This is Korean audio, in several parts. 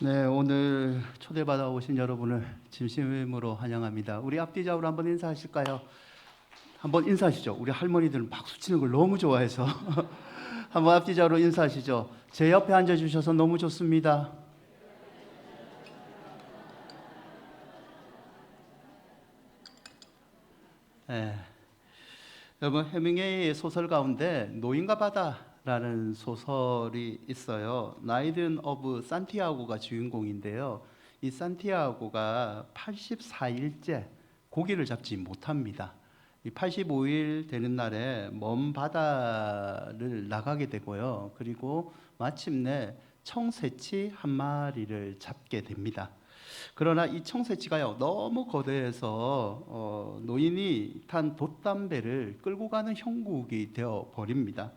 네, 오늘 초대받아 오신 여러분을 진심으로 환영합니다. 우리 앞뒤좌우로 한번 인사하실까요? 한번 인사하시죠. 우리 할머니들은 박수 치는 걸 너무 좋아해서 한번 앞뒤좌우로 인사하시죠. 제 옆에 앉아주셔서 너무 좋습니다. 네. 여러분, 해밍웨이의 소설 가운데 노인과 바다라는 소설이 있어요. 나이든 오브 산티아고가 주인공인데요. 이 산티아고가 84일째 고기를 잡지 못합니다. 이 85일 되는 날에 먼 바다를 나가게 되고요. 그리고 마침내 청새치 한 마리를 잡게 됩니다. 그러나 이 청새치가요 너무 거대해서 노인이 탄 돛담배를 끌고 가는 형국이 되어 버립니다.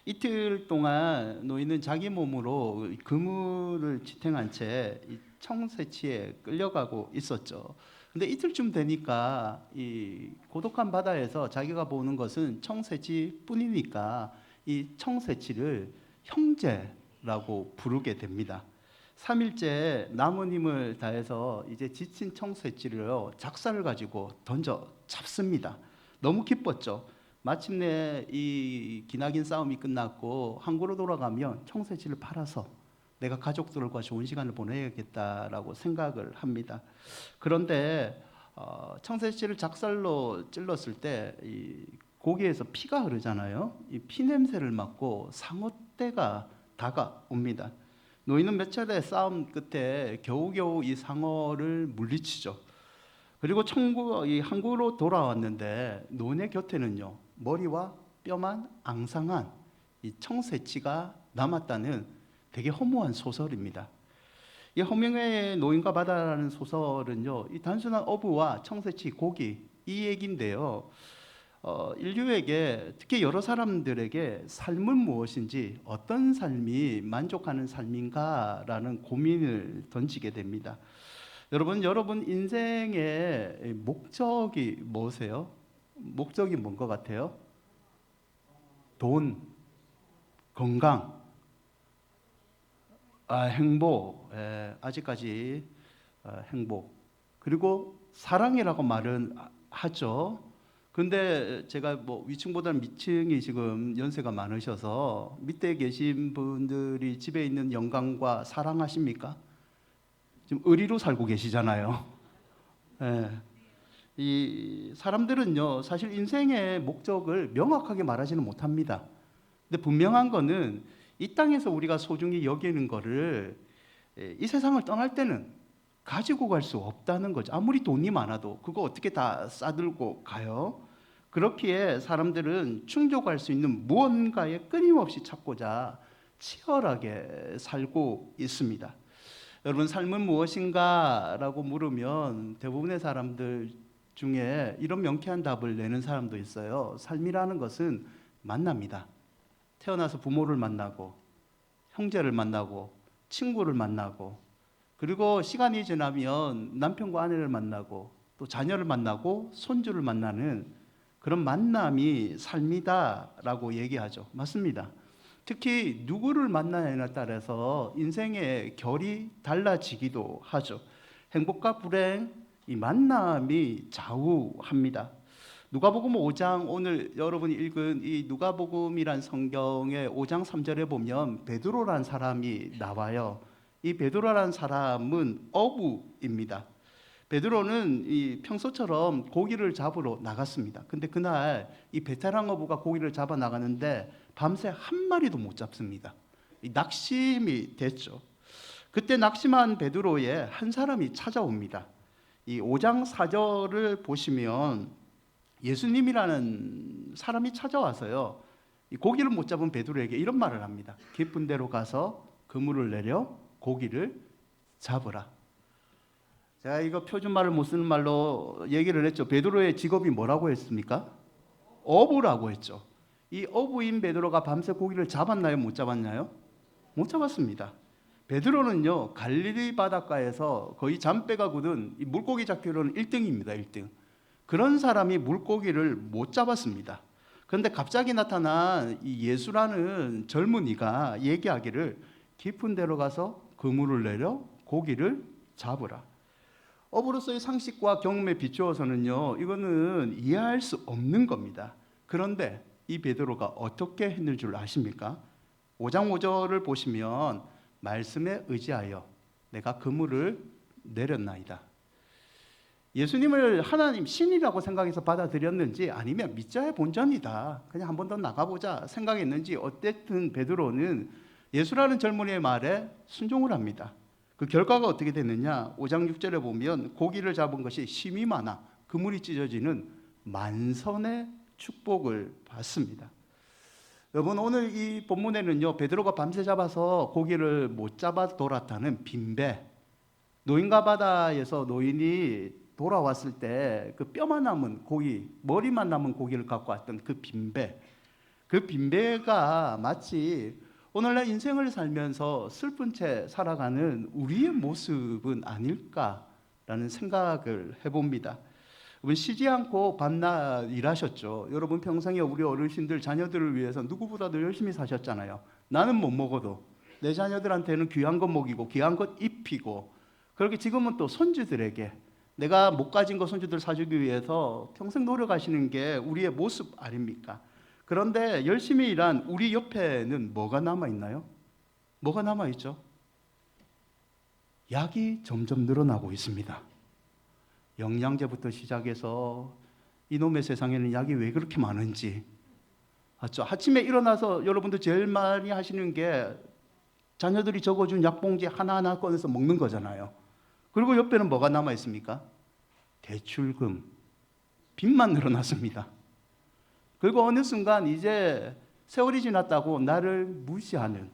이틀 동안 노인은 자기 몸으로 그물을 지탱한 채 이 청새치에 끌려가고 있었죠. 근데 이틀쯤 되니까 이 고독한 바다에서 자기가 보는 것은 청새치뿐이니까 이 청새치를 형제라고 부르게 됩니다. 3일째 남은 힘을 다해서 이제 지친 청새치를 작사를 가지고 던져 잡습니다. 너무 기뻤죠. 마침내 이 기나긴 싸움이 끝났고 항구로 돌아가면 청새치를 팔아서 내가 가족들과 좋은 시간을 보내야겠다라고 생각을 합니다. 그런데 청새치를 작살로 찔렀을 때 이 고기에서 피가 흐르잖아요. 이 피 냄새를 맡고 상어떼가 다가옵니다. 노인은 몇 차례 싸움 끝에 겨우겨우 이 상어를 물리치죠. 그리고 이 항구로 돌아왔는데 노인의 곁에는요 머리와 뼈만 앙상한 이 청새치가 남았다는 되게 허무한 소설입니다. 이 허밍웨이의 노인과 바다라는 소설은요 이 단순한 어부와 청새치 고기 이 얘기인데요. 인류에게 특히 여러 사람들에게 삶은 무엇인지 어떤 삶이 만족하는 삶인가라는 고민을 던지게 됩니다. 여러분 인생의 목적이 뭐세요? 목적이 뭔 것 같아요? 돈, 건강, 행복, 아직까지 행복, 그리고 사랑이라고 말은 하죠. 근데 제가 뭐 위층보다는 밑층이 지금 연세가 많으셔서 밑에 계신 분들이 집에 있는 영광과 사랑하십니까? 지금 의리로 살고 계시잖아요. 예. 이 사람들은요 사실 인생의 목적을 명확하게 말하지는 못합니다. 근데 분명한 거는 이 땅에서 우리가 소중히 여기는 거를 이 세상을 떠날 때는 가지고 갈 수 없다는 거죠. 아무리 돈이 많아도 그거 어떻게 다 싸들고 가요? 그렇기에 사람들은 충족할 수 있는 무언가에 끊임없이 찾고자 치열하게 살고 있습니다. 여러분 삶은 무엇인가? 라고 물으면 대부분의 사람들 중에 이런 명쾌한 답을 내는 사람도 있어요. 삶이라는 것은 만납니다. 태어나서 부모를 만나고 형제를 만나고 친구를 만나고 그리고 시간이 지나면 남편과 아내를 만나고 또 자녀를 만나고 손주를 만나는 그런 만남이 삶이다라고 얘기하죠. 맞습니다. 특히 누구를 만나냐에 따라서 인생의 결이 달라지기도 하죠. 행복과 불행, 이 만남이 좌우합니다. 누가복음 5장, 오늘 여러분이 읽은 이 누가복음이란 성경의 5장 3절에 보면 베드로란 사람이 나와요. 이 베드로란 사람은 어부입니다. 베드로는 이 평소처럼 고기를 잡으러 나갔습니다. 근데 그날 이 베테랑 어부가 고기를 잡아 나가는데 밤새 한 마리도 못 잡습니다. 이 낙심이 됐죠. 그때 낙심한 베드로에 한 사람이 찾아옵니다. 이 5장 4절을 보시면 예수님이라는 사람이 찾아와서요. 이 고기를 못 잡은 베드로에게 이런 말을 합니다. 깊은 데로 가서 그물을 내려 고기를 잡으라. 제가 이거 표준말을 못 쓰는 말로 얘기를 했죠. 베드로의 직업이 뭐라고 했습니까? 어부라고 했죠. 이 어부인 베드로가 밤새 고기를 잡았나요? 못 잡았나요? 못 잡았습니다. 베드로는요 갈릴리 바닷가에서 거의 잔뼈가 굳은 이 물고기 잡기로는 1등입니다. 1등. 그런 사람이 물고기를 못 잡았습니다. 그런데 갑자기 나타난 이 예수라는 젊은이가 얘기하기를 깊은 데로 가서 그물을 내려 고기를 잡으라. 어부로서의 상식과 경험에 비추어서는요, 이거는 이해할 수 없는 겁니다. 그런데 이 베드로가 어떻게 했는 줄 아십니까? 5장 5절을 보시면 말씀에 의지하여 내가 그물을 내렸나이다. 예수님을 하나님 신이라고 생각해서 받아들였는지 아니면 믿자의 본전이다, 그냥 한 번 더 나가보자 생각했는지, 어쨌든 베드로는 예수라는 젊은이의 말에 순종을 합니다. 그 결과가 어떻게 됐느냐? 5장 6절에 보면 고기를 잡은 것이 심이 많아 그물이 찢어지는 만선의 축복을 받습니다. 여러분, 오늘 이 본문에는요, 베드로가 밤새 잡아서 고기를 못 잡아 돌았다는 빈배, 노인과 바다에서 노인이 돌아왔을 때 그 뼈만 남은 고기, 머리만 남은 고기를 갖고 왔던 그 빈배, 그 빈배가 마치 오늘날 인생을 살면서 슬픈 채 살아가는 우리의 모습은 아닐까라는 생각을 해봅니다. 여러분, 쉬지 않고 밤낮 일하셨죠. 여러분 평생에 우리 어르신들 자녀들을 위해서 누구보다도 열심히 사셨잖아요. 나는 못 먹어도 내 자녀들한테는 귀한 것 먹이고 귀한 것 입히고, 그렇게 지금은 또 손주들에게 내가 못 가진 거 손주들 사주기 위해서 평생 노력하시는 게 우리의 모습 아닙니까? 그런데 열심히 일한 우리 옆에는 뭐가 남아있나요? 뭐가 남아있죠? 약이 점점 늘어나고 있습니다. 영양제부터 시작해서 이놈의 세상에는 약이 왜 그렇게 많은지. 맞죠? 아침에 일어나서 여러분들 제일 많이 하시는 게 자녀들이 적어준 약봉지 하나하나 꺼내서 먹는 거잖아요. 그리고 옆에는 뭐가 남아있습니까? 대출금, 빚만 늘어났습니다. 그리고 어느 순간 이제 세월이 지났다고 나를 무시하는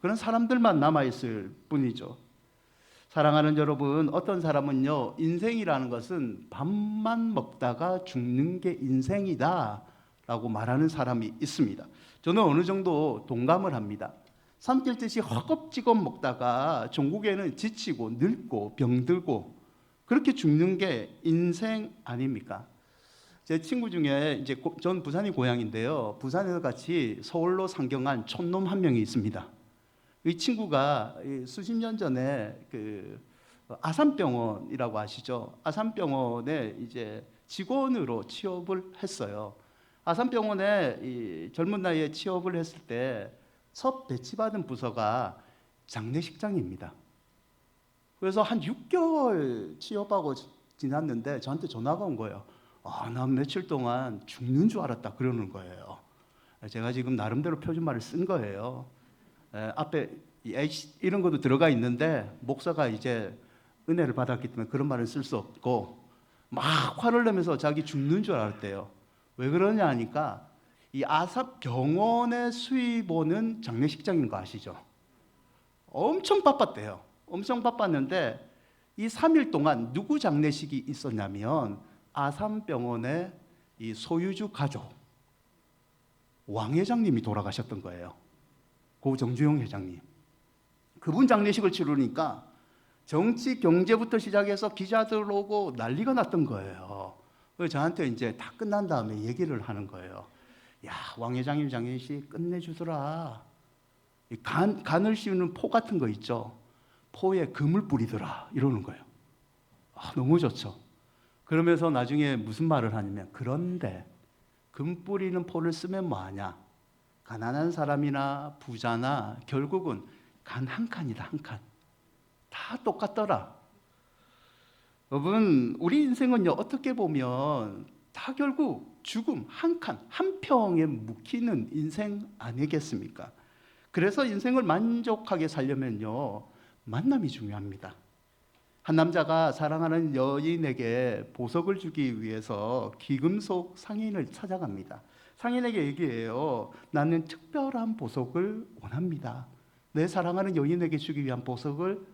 그런 사람들만 남아있을 뿐이죠. 사랑하는 여러분, 어떤 사람은요, 인생이라는 것은 밥만 먹다가 죽는 게 인생이다 라고 말하는 사람이 있습니다. 저는 어느 정도 동감을 합니다. 삼킬듯이 허겁지겁 먹다가 종국에는 지치고 늙고 병들고 그렇게 죽는 게 인생 아닙니까? 제 친구 중에 이제 전 부산이 고향인데요, 부산에서 같이 서울로 상경한 촌놈 한 명이 있습니다. 이 친구가 수십 년 전에 그 아산병원이라고 아시죠? 아산병원에 이제 직원으로 취업을 했어요. 아산병원에 이 젊은 나이에 취업을 했을 때 첫 배치받은 부서가 장례식장입니다. 그래서 한 6개월 취업하고 지났는데 저한테 전화가 온 거예요. 난 며칠 동안 죽는 줄 알았다 그러는 거예요. 제가 지금 나름대로 표준말을 쓴 거예요. 앞에 이런 것도 들어가 있는데 목사가 이제 은혜를 받았기 때문에 그런 말은 쓸 수 없고, 막 화를 내면서 자기 죽는 줄 알았대요. 왜 그러냐 하니까 이 아산병원의 수의보는 장례식장인 거 아시죠? 엄청 바빴대요. 엄청 바빴는데 이 3일 동안 누구 장례식이 있었냐면 아산병원의 이 소유주 가족 왕 회장님이 돌아가셨던 거예요. 고 정주영 회장님. 그분 장례식을 치르니까 정치 경제부터 시작해서 기자들 오고 난리가 났던 거예요. 그래서 저한테 이제 다 끝난 다음에 얘기를 하는 거예요. 야, 왕 회장님 장례식 끝내주더라. 간을 씌우는 포 같은 거 있죠. 포에 금을 뿌리더라 이러는 거예요. 너무 좋죠. 그러면서 나중에 무슨 말을 하냐면, 그런데 금 뿌리는 포를 쓰면 뭐하냐, 가난한 사람이나 부자나 결국은 간 한 칸이다, 한 칸. 다 똑같더라. 여러분, 우리 인생은요, 어떻게 보면 다 결국 죽음 한 칸, 한 평에 묵히는 인생 아니겠습니까? 그래서 인생을 만족하게 살려면요, 만남이 중요합니다. 한 남자가 사랑하는 여인에게 보석을 주기 위해서 귀금속 상인을 찾아갑니다. 상인에게 얘기해요. 나는 특별한 보석을 원합니다. 내 사랑하는 여인에게 주기 위한 보석을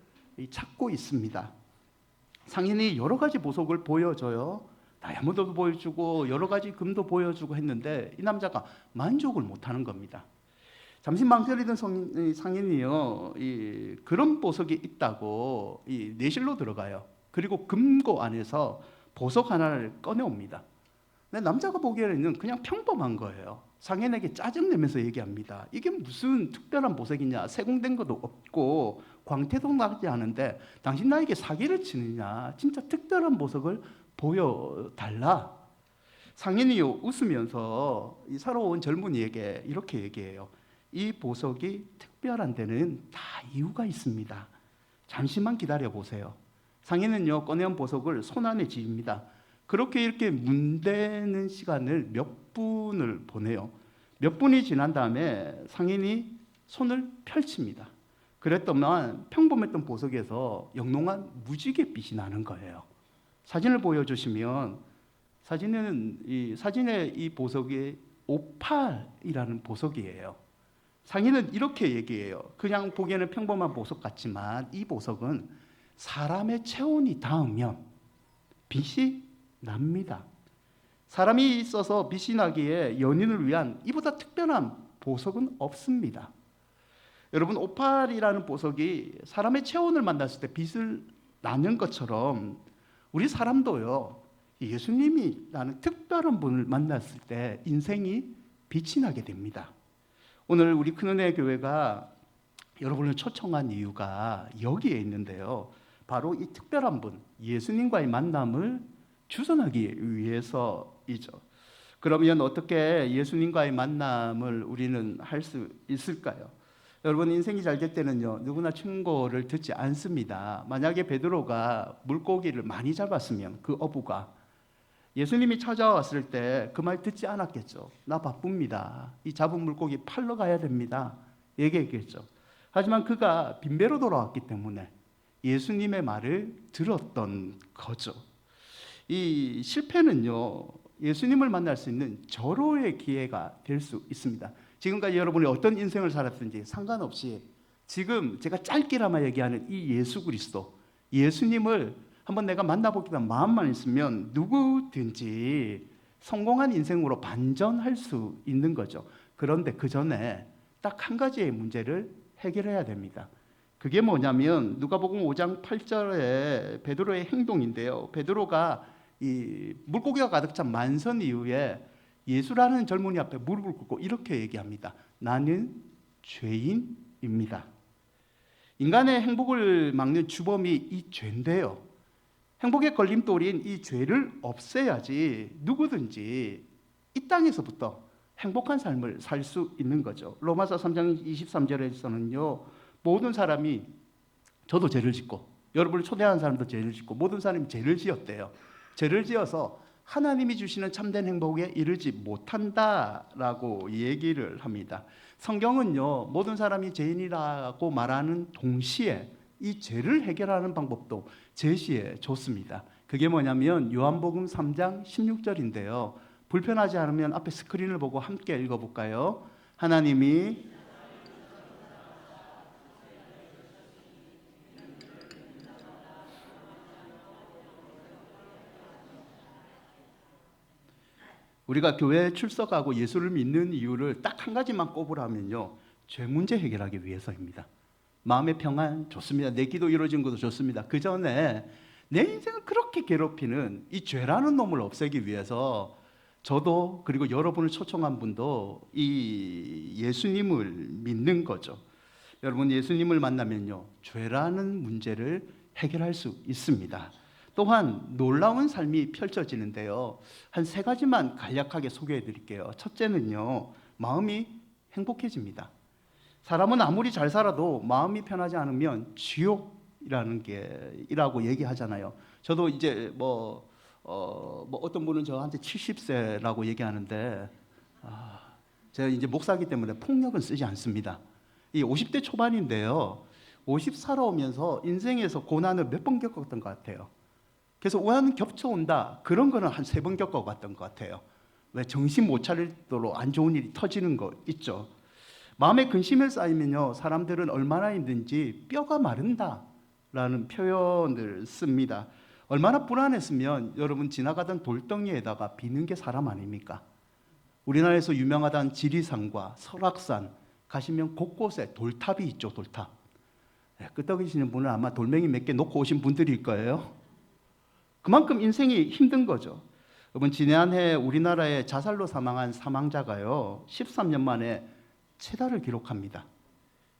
찾고 있습니다. 상인이 여러 가지 보석을 보여줘요. 다이아몬드도 보여주고 여러 가지 금도 보여주고 했는데 이 남자가 만족을 못하는 겁니다. 잠시 망설이던 상인이요, 그런 보석이 있다고 내실로 들어가요. 그리고 금고 안에서 보석 하나를 꺼내옵니다. 근데 남자가 보기에는 그냥 평범한 거예요. 상인에게 짜증내면서 얘기합니다. 이게 무슨 특별한 보석이냐? 세공된 것도 없고 광태도 나지 않은데 당신 나에게 사기를 치느냐? 진짜 특별한 보석을 보여달라. 상인이 웃으면서 이 살아온 젊은이에게 이렇게 얘기해요. 이 보석이 특별한 데는 다 이유가 있습니다. 잠시만 기다려 보세요. 상인은요, 꺼내온 보석을 손 안에 쥐입니다. 그렇게 이렇게 문대는 시간을 몇 분을 보내요. 몇 분이 지난 다음에 상인이 손을 펼칩니다. 그랬더만 평범했던 보석에서 영롱한 무지갯빛이 나는 거예요. 사진을 보여주시면 사진의 이 보석이 오팔이라는 보석이에요. 상인은 이렇게 얘기해요. 그냥 보기에는 평범한 보석 같지만 이 보석은 사람의 체온이 닿으면 빛이 납니다. 사람이 있어서 빛이 나기에 연인을 위한 이보다 특별한 보석은 없습니다. 여러분, 오팔이라는 보석이 사람의 체온을 만났을 때 빛을 나는 것처럼 우리 사람도요, 예수님이 나는 특별한 분을 만났을 때 인생이 빛이 나게 됩니다. 오늘 우리 큰은혜 교회가 여러분을 초청한 이유가 여기에 있는데요. 바로 이 특별한 분, 예수님과의 만남을 주선하기 위해서이죠. 그러면 어떻게 예수님과의 만남을 우리는 할 수 있을까요? 여러분, 인생이 잘 될 때는요, 누구나 충고를 듣지 않습니다. 만약에 베드로가 물고기를 많이 잡았으면 그 어부가 예수님이 찾아왔을 때 그 말 듣지 않았겠죠. 나 바쁩니다. 이 잡은 물고기 팔러 가야 됩니다. 얘기했겠죠. 하지만 그가 빈배로 돌아왔기 때문에 예수님의 말을 들었던 거죠. 이 실패는요, 예수님을 만날 수 있는 절호의 기회가 될 수 있습니다. 지금까지 여러분이 어떤 인생을 살았든지 상관없이 지금 제가 짧게나마 얘기하는 이 예수 그리스도, 예수님을 한번 내가 만나보겠다는 마음만 있으면 누구든지 성공한 인생으로 반전할 수 있는 거죠. 그런데 그 전에 딱 한 가지의 문제를 해결해야 됩니다. 그게 뭐냐면 누가복음 5장 8절의 베드로의 행동인데요. 베드로가 이 물고기가 가득 찬 만선 이후에 예수라는 젊은이 앞에 무릎을 꿇고 이렇게 얘기합니다. 나는 죄인입니다. 인간의 행복을 막는 주범이 이 죄인데요. 행복의 걸림돌인 이 죄를 없애야지 누구든지 이 땅에서부터 행복한 삶을 살 수 있는 거죠. 로마서 3장 23절에서는요. 모든 사람이, 저도 죄를 짓고 여러분을 초대한 사람도 죄를 짓고 모든 사람이 죄를 지었대요. 죄를 지어서 하나님이 주시는 참된 행복에 이르지 못한다라고 얘기를 합니다. 성경은요, 모든 사람이 죄인이라고 말하는 동시에 이 죄를 해결하는 방법도 제시해 줬습니다. 그게 뭐냐면 요한복음 3장 16절인데요. 불편하지 않으면 앞에 스크린을 보고 함께 읽어볼까요? 하나님이 우리가 교회에 출석하고 예수를 믿는 이유를 딱 한 가지만 꼽으라면요, 죄 문제 해결하기 위해서입니다. 마음의 평안 좋습니다. 내 기도 이루어진 것도 좋습니다. 그 전에 내 인생을 그렇게 괴롭히는 이 죄라는 놈을 없애기 위해서 저도 그리고 여러분을 초청한 분도 이 예수님을 믿는 거죠. 여러분, 예수님을 만나면요, 죄라는 문제를 해결할 수 있습니다. 또한 놀라운 삶이 펼쳐지는데요. 한 세 가지만 간략하게 소개해 드릴게요. 첫째는요, 마음이 행복해집니다. 사람은 아무리 잘 살아도 마음이 편하지 않으면 지옥이라는 게라고 얘기하잖아요. 저도 이제 어떤 분은 저한테 70세라고 얘기하는데, 제가 이제 목사이기 때문에 폭력은 쓰지 않습니다. 이 50대 초반인데요. 50 살아오면서 인생에서 고난을 몇 번 겪었던 것 같아요. 그래서 우연히 겹쳐온다, 그런 거는 한 3번 겪어봤던 것 같아요. 왜 정신 못 차릴 정도로 안 좋은 일이 터지는 거 있죠. 마음에 근심을 쌓이면요, 사람들은 얼마나 힘든지 뼈가 마른다라는 표현을 씁니다. 얼마나 불안했으면 여러분 지나가던 돌덩이에다가 비는 게 사람 아닙니까? 우리나라에서 유명하던 지리산과 설악산 가시면 곳곳에 돌탑이 있죠. 돌탑. 끄떡이시는 분은 아마 돌멩이 몇 개 놓고 오신 분들일 거예요. 그만큼 인생이 힘든 거죠. 이번 지난해 우리나라에 자살로 사망한 사망자가요 13년 만에 최다를 기록합니다.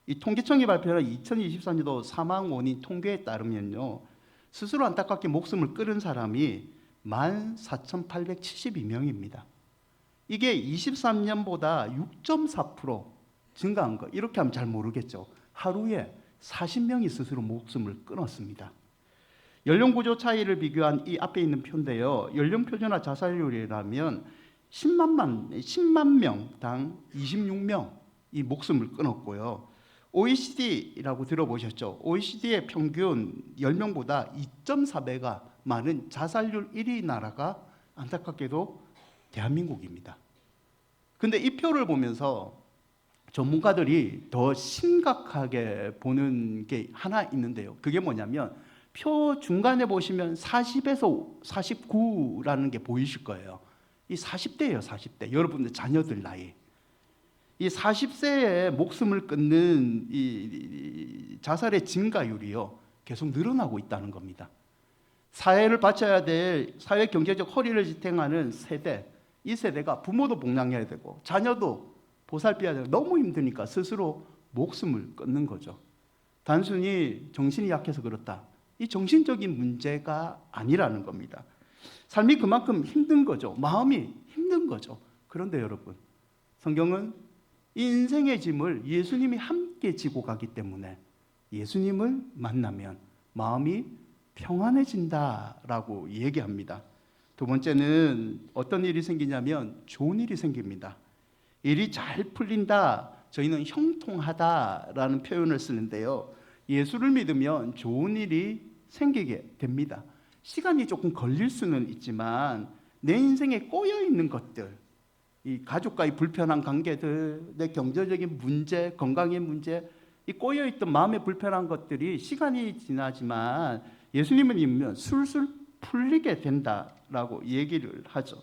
이 통계청이 발표한 2024년도 사망 원인 통계에 따르면요 스스로 안타깝게 목숨을 끊은 사람이 14,872명입니다. 이게 23년보다 6.4% 증가한 거, 이렇게 하면 잘 모르겠죠. 하루에 40명이 스스로 목숨을 끊었습니다. 연령 구조 차이를 비교한 이 앞에 있는 표인데요. 연령 표준화 자살률이라면 10만 명당 26명 이 목숨을 끊었고요. OECD라고 들어보셨죠? OECD의 평균 10명보다 2.4배가 많은 자살률 1위 나라가 안타깝게도 대한민국입니다. 근데 이 표를 보면서 전문가들이 더 심각하게 보는 게 하나 있는데요. 그게 뭐냐면 표 중간에 보시면 40에서 49라는 게 보이실 거예요. 이 40대예요, 40대. 여러분들 자녀들 나이. 이 40세에 목숨을 끊는 이 자살의 증가율이요, 계속 늘어나고 있다는 겁니다. 사회를 바쳐야 될 사회 경제적 허리를 지탱하는 세대, 이 세대가 부모도 복양해야 되고 자녀도 보살펴야 되고 너무 힘드니까 스스로 목숨을 끊는 거죠. 단순히 정신이 약해서 그렇다, 이 정신적인 문제가 아니라는 겁니다. 삶이 그만큼 힘든 거죠. 마음이 힘든 거죠. 그런데 여러분, 성경은 이 인생의 짐을 예수님이 함께 지고 가기 때문에 예수님을 만나면 마음이 평안해진다라고 얘기합니다. 두 번째는 어떤 일이 생기냐면 좋은 일이 생깁니다. 일이 잘 풀린다, 저희는 형통하다라는 표현을 쓰는데요. 예수를 믿으면 좋은 일이 생기게 됩니다. 시간이 조금 걸릴 수는 있지만 내 인생에 꼬여 있는 것들, 이 가족과의 불편한 관계들, 내 경제적인 문제, 건강의 문제, 이 꼬여 있던 마음의 불편한 것들이 시간이 지나지만 예수님을 믿으면 술술 풀리게 된다라고 얘기를 하죠.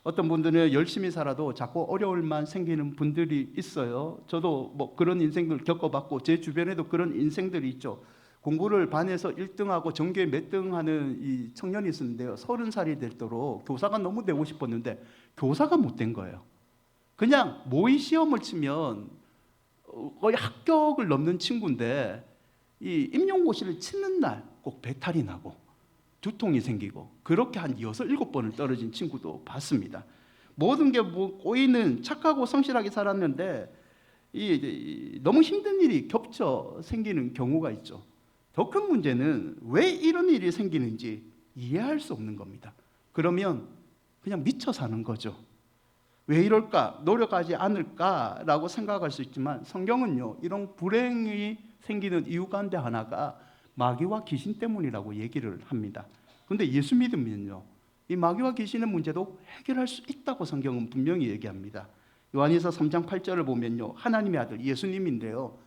어떤 분들은 열심히 살아도 자꾸 어려울만 생기는 분들이 있어요. 저도 뭐 그런 인생들 겪어봤고 제 주변에도 그런 인생들이 있죠. 공부를 반에서 1등하고 전교에 몇 등 하는 이 청년이 있었는데요. 30살이 되도록 교사가 너무 되고 싶었는데 교사가 못 된 거예요. 그냥 모의 시험을 치면 거의 합격을 넘는 친구인데 이 임용고시를 치는 날 꼭 배탈이 나고 두통이 생기고 그렇게 한 6, 7번을 떨어진 친구도 봤습니다. 모든 게 뭐 꼬이는, 착하고 성실하게 살았는데 너무 힘든 일이 겹쳐 생기는 경우가 있죠. 더 큰 문제는 왜 이런 일이 생기는지 이해할 수 없는 겁니다. 그러면 그냥 미쳐 사는 거죠. 왜 이럴까? 노력하지 않을까라고 생각할 수 있지만 성경은요, 이런 불행이 생기는 이유 가운데 하나가 마귀와 귀신 때문이라고 얘기를 합니다. 그런데 예수 믿으면요, 이 마귀와 귀신의 문제도 해결할 수 있다고 성경은 분명히 얘기합니다. 요한일서 3장 8절을 보면요, 하나님의 아들 예수님인데요,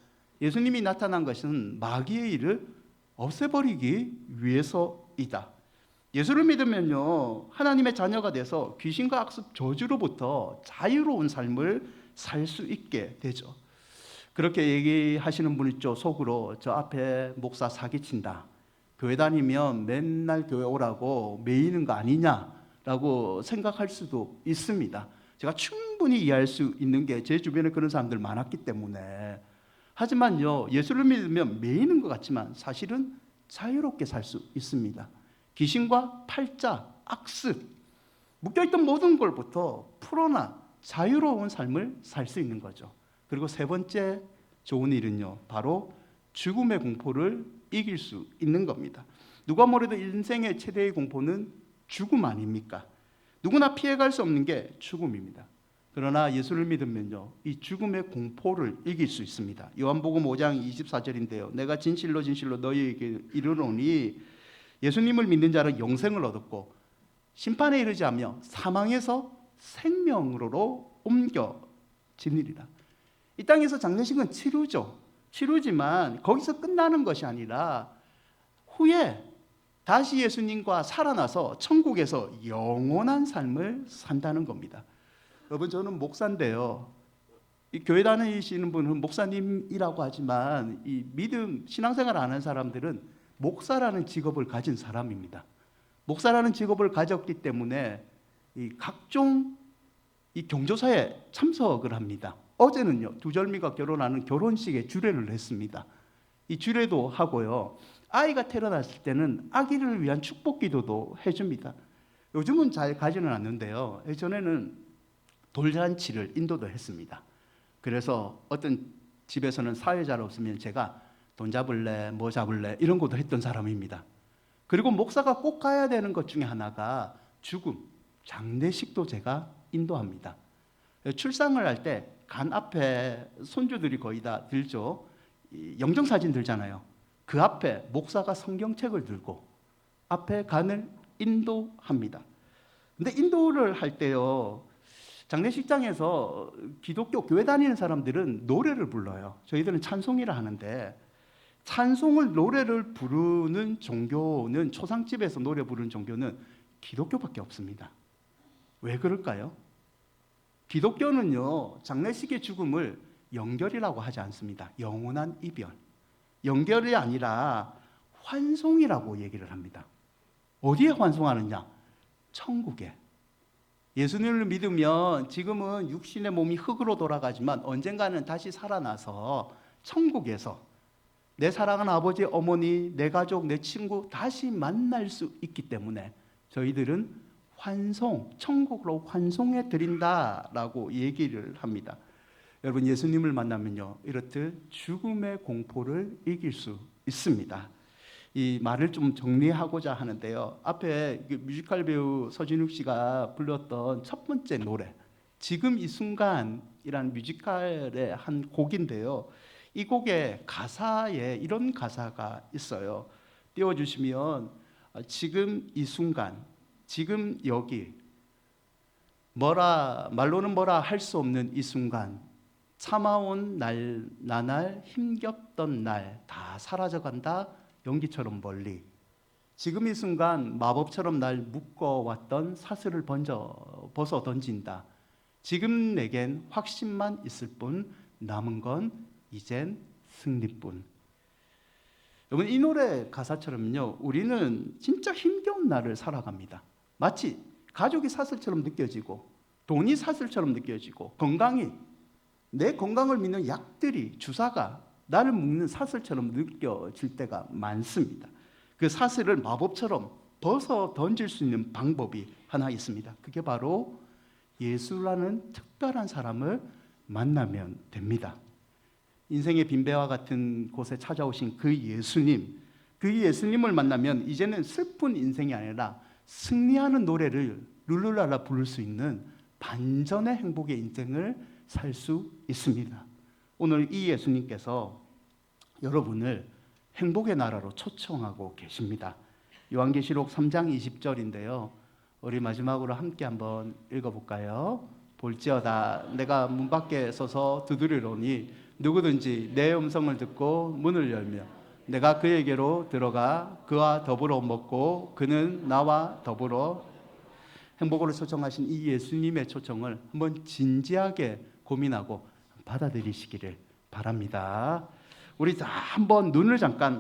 예수님이 나타난 것은 마귀의 일을 없애버리기 위해서이다. 예수를 믿으면요, 하나님의 자녀가 돼서 귀신과 악습 저주로부터 자유로운 삶을 살 수 있게 되죠. 그렇게 얘기하시는 분 있죠. 속으로 저 앞에 목사 사기친다, 교회 다니면 맨날 교회 오라고 매이는 거 아니냐라고 생각할 수도 있습니다. 제가 충분히 이해할 수 있는 게 제 주변에 그런 사람들 많았기 때문에. 하지만요, 예수를 믿으면 매이는 것 같지만 사실은 자유롭게 살 수 있습니다. 귀신과 팔자, 악습, 묶여있던 모든 걸부터 풀어나 자유로운 삶을 살 수 있는 거죠. 그리고 세 번째 좋은 일은요, 바로 죽음의 공포를 이길 수 있는 겁니다. 누가 뭐래도 인생의 최대의 공포는 죽음 아닙니까? 누구나 피해갈 수 없는 게 죽음입니다. 그러나 예수를 믿으면요, 이 죽음의 공포를 이길 수 있습니다. 요한복음 5장 24절인데요. 내가 진실로 진실로 너희에게 이르노니 예수님을 믿는 자는 영생을 얻었고 심판에 이르지 않으며 사망에서 생명으로 옮겨지니라. 이 땅에서 장례식은 치루죠. 치루지만 거기서 끝나는 것이 아니라 후에 다시 예수님과 살아나서 천국에서 영원한 삶을 산다는 겁니다. 여러분, 저는 목사인데요, 이 교회 다니시는 분은 목사님이라고 하지만 이 믿음, 신앙생활 안 하는 사람들은 목사라는 직업을 가진 사람입니다. 목사라는 직업을 가졌기 때문에 이 각종 이 경조사에 참석을 합니다. 어제는요, 두절미가 결혼하는 결혼식에 주례를 했습니다. 이 주례도 하고요. 아이가 태어났을 때는 아기를 위한 축복 기도도 해줍니다. 요즘은 잘 가지는 않는데요. 예전에는 돌잔치를 인도도 했습니다. 그래서 어떤 집에서는 사회자로 없으면 제가 돈 잡을래, 뭐 잡을래 이런 것도 했던 사람입니다. 그리고 목사가 꼭 가야 되는 것 중에 하나가 죽음, 장례식도 제가 인도합니다. 출산을 할 때 간 앞에 손주들이 거의 다 들죠. 영정사진 들잖아요. 그 앞에 목사가 성경책을 들고 앞에 간을 인도합니다. 근데 인도를 할 때요, 장례식장에서 기독교 교회 다니는 사람들은 노래를 불러요. 저희들은 찬송이라 하는데, 찬송을 노래를 부르는 종교는, 초상집에서 노래 부르는 종교는 기독교밖에 없습니다. 왜 그럴까요? 기독교는요, 장례식의 죽음을 영결이라고 하지 않습니다. 영원한 이별. 영결이 아니라 환송이라고 얘기를 합니다. 어디에 환송하느냐? 천국에. 예수님을 믿으면 지금은 육신의 몸이 흙으로 돌아가지만 언젠가는 다시 살아나서 천국에서 내 사랑하는 아버지, 어머니, 내 가족, 내 친구 다시 만날 수 있기 때문에 저희들은 환송, 천국으로 환송해 드린다라고 얘기를 합니다. 여러분, 예수님을 만나면요, 이렇듯 죽음의 공포를 이길 수 있습니다. 이 말을 좀 정리하고자 하는데요. 앞에 뮤지컬 배우 서진욱 씨가 불렀던 첫 번째 노래, 지금 이 순간이라는 뮤지컬의 한 곡인데요. 이 곡의 가사에 이런 가사가 있어요. 띄워주시면, 지금 이 순간, 지금 여기, 말로는 뭐라 할 수 없는 이 순간, 참아온 나날 힘겹던 날 다 사라져간다. 연기처럼 멀리. 지금 이 순간 마법처럼 날 묶어왔던 사슬을 벗어 던진다. 지금 내겐 확신만 있을 뿐 남은 건 이젠 승리뿐. 여러분, 이 노래 가사처럼요, 우리는 진짜 힘겨운 날을 살아갑니다. 마치 가족이 사슬처럼 느껴지고 돈이 사슬처럼 느껴지고 내 건강을 믿는 약들이, 주사가 나를 묶는 사슬처럼 느껴질 때가 많습니다. 그 사슬을 마법처럼 벗어 던질 수 있는 방법이 하나 있습니다. 그게 바로 예수라는 특별한 사람을 만나면 됩니다. 인생의 빈배와 같은 곳에 찾아오신 그 예수님을 만나면 이제는 슬픈 인생이 아니라 승리하는 노래를 룰루랄라 부를 수 있는 반전의 행복의 인생을 살 수 있습니다. 오늘 이 예수님께서 여러분을 행복의 나라로 초청하고 계십니다. 요한계시록 3장 20절인데요. 우리 마지막으로 함께 한번 읽어볼까요? 볼지어다 내가 문 밖에 서서 두드리노니 누구든지 내 음성을 듣고 문을 열며 내가 그에게로 들어가 그와 더불어 먹고 그는 나와 더불어. 행복으로 초청하신 이 예수님의 초청을 한번 진지하게 고민하고 받아들이시기를 바랍니다. 우리 다 한번 눈을 잠깐